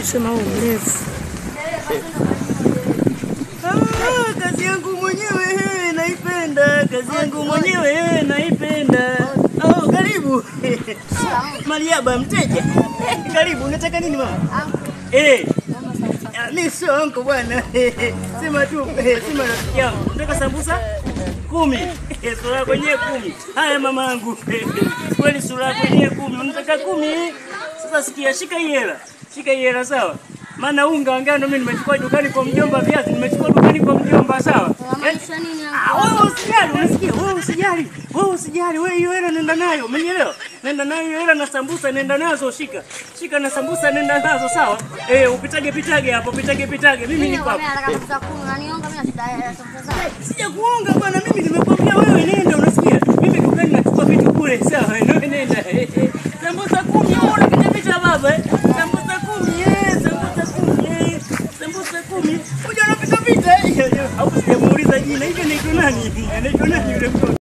Sema mrefu. Kazi yangu mwenyewe naipenda, kazi yangu mwenyewe naipenda. Oh, karibu. Mariaba mteja. Karibu, unataka nini mama? Mimi sio anko bwana. Sema tu, sema rafiki yangu. Unataka sambusa? 10. Sura kwenye 10. Haya mama yangu. Kweli sura kwenye 10. Unataka 10? Sasa sikia, shika hii hela. Shika hii hela sawa? Maana unga wa ngano mimi nimechukua dukani kwa mjomba, viazi nimechukua dukani kwa mjomba sawa? Wewe usijali, unasikia? Wewe usijali, wewe hiyo hela nenda nayo, umenielewa? Nenda nayo hiyo hela na sambusa nenda nazo, shika. Shika na sambusa nenda nazo sawa? Upitage hapo, pitage. Mimi niko hapa. Sija kuonga bwana, mimi nimekwambia wewe nenda, unasikia? Mimi dukani nachukua vitu kule sawa? Nenda. Sambusa 10 unapita baba Sambusa 10. Uja unapita. Hapo sijamuuliza jina. Hivi ni nani? Anaitwa nani yule mtoto?